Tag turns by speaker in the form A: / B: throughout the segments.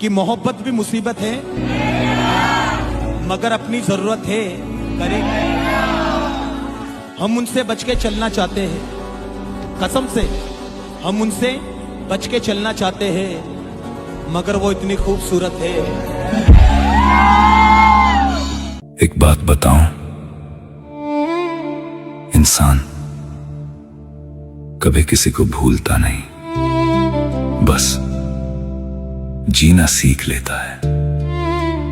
A: कि मोहब्बत भी मुसीबत है, मगर अपनी जरूरत है करें। हम उनसे बच के चलना चाहते हैं, कसम से हम उनसे बच के चलना चाहते हैं, मगर वो इतनी खूबसूरत है।
B: एक बात बताऊं, इंसान कभी किसी को भूलता नहीं, बस जीना सीख लेता है,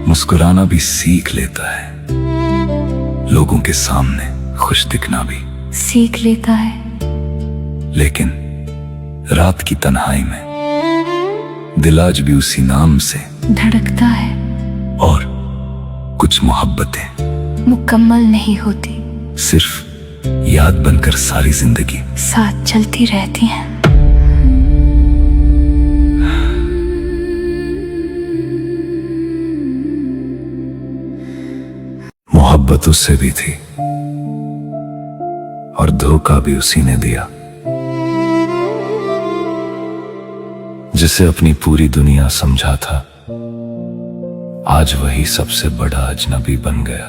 B: मुस्कुराना भी सीख लेता है, लोगों के सामने खुश दिखना भी
C: सीख लेता है।
B: लेकिन रात की तन्हाई में दिल आज भी उसी नाम से
C: धड़कता है।
B: और कुछ मोहब्बतें
C: मुकम्मल नहीं होती,
B: सिर्फ याद बनकर सारी जिंदगी
C: साथ चलती रहती हैं।
B: मोहब्बत उससे भी थी और धोखा भी उसी ने दिया, जिसे अपनी पूरी दुनिया समझा था, आज वही सबसे बड़ा अजनबी बन गया।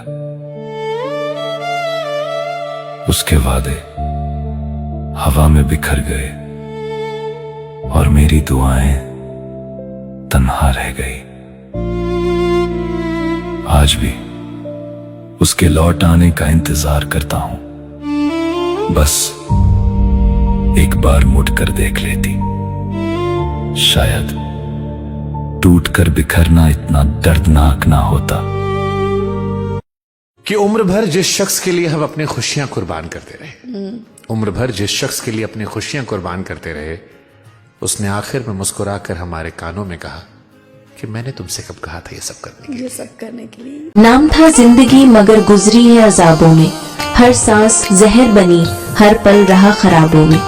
B: उसके वादे हवा में बिखर गए और मेरी दुआएं तन्हा रह गई। आज भी उसके लौट आने का इंतजार करता हूं, बस एक बार मुड़कर देख लेती, शायद टूटकर बिखरना इतना दर्दनाक ना होता।
D: कि उम्र भर जिस शख्स के लिए हम अपनी खुशियां कुर्बान करते रहे, उम्र भर जिस शख्स के लिए अपनी खुशियां कुर्बान करते रहे, उसने आखिर में मुस्कुराकर हमारे कानों में कहा कि मैंने तुमसे कब कहा था ये सब करने के लिए।
E: नाम था जिंदगी मगर गुजरी है अजाबों में, हर सांस जहर बनी, हर पल रहा खराबों में।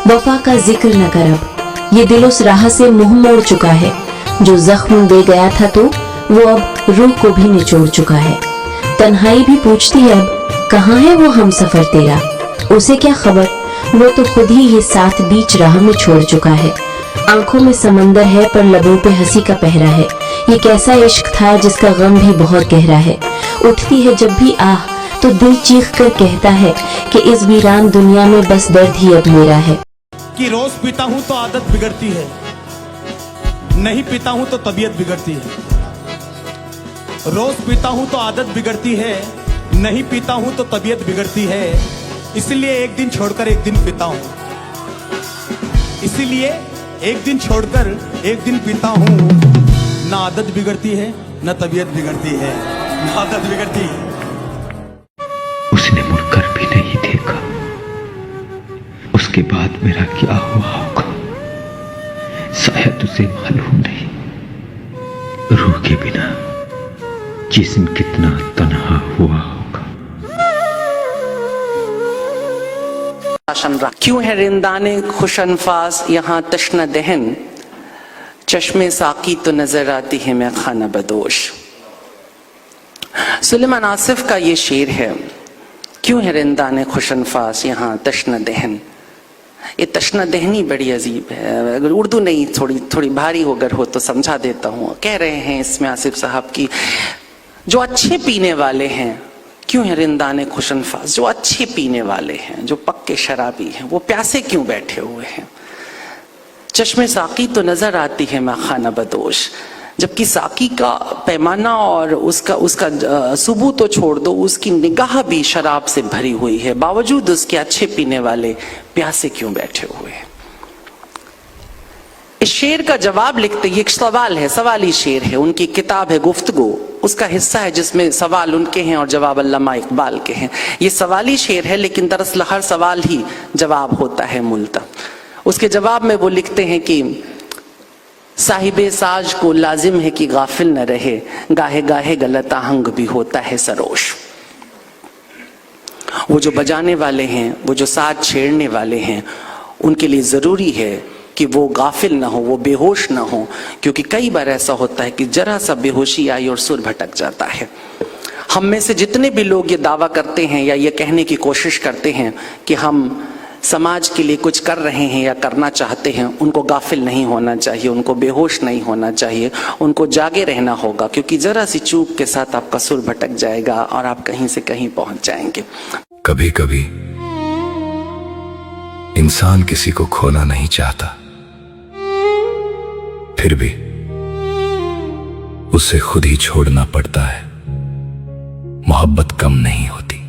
E: वफा का जिक्र न कर अब, ये दिल उस राह से मुंह मोड़ चुका है, जो जख्म दे गया था तो वो अब रूह को भी निचोड़ चुका है। तन्हाई भी पूछती है अब, कहाँ है वो हम सफर तेरा? उसे क्या खबर, वो तो खुद ही ये साथ बीच राह में छोड़ चुका है। आंखों में समंदर है पर लबों पे हंसी का पहरा है, ये कैसा इश्क था जिसका गम भी बहुत गहरा है। उठती है जब भी आह तो दिल चीख कर कहता है कि इस वीरान दुनिया में बस दर्द ही अब मेरा है।
A: कि रोज पीता हूं तो आदत बिगड़ती है, नहीं पीता हूं तो तबीयत बिगड़ती है। रोज पीता हूं तो आदत बिगड़ती है, नहीं पीता हूं तो तबीयत बिगड़ती है। इसलिए एक दिन छोड़कर एक दिन पीता हूं, इसीलिए एक दिन छोड़कर एक दिन पीता हूं। ना आदत बिगड़ती है ना तबीयत बिगड़ती है, ना आदत बिगड़ती है।
F: उसने मुड़कर भी नहीं देखा, उसके बाद मेरा क्या हुआ होगा शायद उसे मालूम नहीं। रूह के बिना जिस्म कितना तन्हा हुआ होगा।
G: क्यों है रिंदाने खुशनफाज यहाँ तश्न दहन, चश्मे साकी तो नजर आती है मैं खाना बदोश। सुलेमान आसिफ का ये शेर है, क्यों है रिंदाने खुशनफाज यहाँ तश्न दहन। ये तश्न दहनी बड़ी अजीब है, अगर उर्दू नहीं थोड़ी भारी होकर हो तो समझा देता हूँ। कह रहे हैं इसमें आसिफ साहब की, जो अच्छे पीने वाले हैं, क्यों है रिंदाने खुशनफाज, जो अच्छे पीने वाले हैं, जो पक्के शराबी हैं, वो प्यासे क्यों बैठे हुए हैं। चश्मे साकी तो नजर आती है मैं खाना बदोश, जबकि साकी का पैमाना और उसका सुबू तो छोड़ दो, उसकी निगाह भी शराब से भरी हुई है, बावजूद उसके अच्छे पीने वाले प्यासे क्यों बैठे हुए हैं। इस शेर का जवाब लिखते, ये एक सवाल है, सवाली शेर है, उनकी किताब है गुफ्तगू, उसका हिस्सा है जिसमें सवाल उनके हैं और जवाब अल्लामा इकबाल के हैं। ये सवाली शेर है, लेकिन दरअसल हर सवाल ही जवाब होता है मूलतः। उसके जवाब में वो लिखते हैं कि साहिबे साज को लाजिम है कि गाफिल न रहे, गाहे गाहे गलत आहंग भी होता है सरोश। वो जो बजाने वाले हैं, वो जो साज छेड़ने वाले हैं, उनके लिए जरूरी है कि वो गाफिल ना हो, वो बेहोश ना हो, क्योंकि कई बार ऐसा होता है कि जरा सा बेहोशी आई और सुर भटक जाता है। हम में से जितने भी लोग ये दावा करते हैं या ये कहने की कोशिश करते हैं कि हम समाज के लिए कुछ कर रहे हैं या करना चाहते हैं, उनको गाफिल नहीं होना चाहिए, उनको बेहोश नहीं होना चाहिए, उनको जागे रहना होगा, क्योंकि जरा सी चूक के साथ आपका सुर भटक जाएगा और आप कहीं से कहीं पहुंच जाएंगे।
B: कभी कभी इंसान किसी को खोना नहीं चाहता, फिर भी उसे खुद ही छोड़ना पड़ता है। मोहब्बत कम नहीं होती,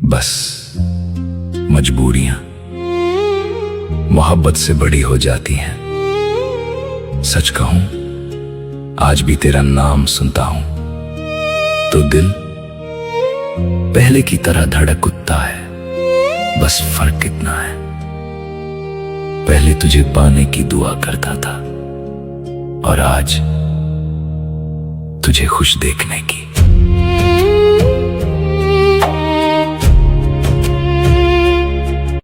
B: बस मजबूरियां मोहब्बत से बड़ी हो जाती हैं। सच कहूं, आज भी तेरा नाम सुनता हूं तो दिल पहले की तरह धड़क उठता है। बस फर्क इतना है, पहले तुझे पाने की दुआ करता था और आज तुझे खुश देखने की।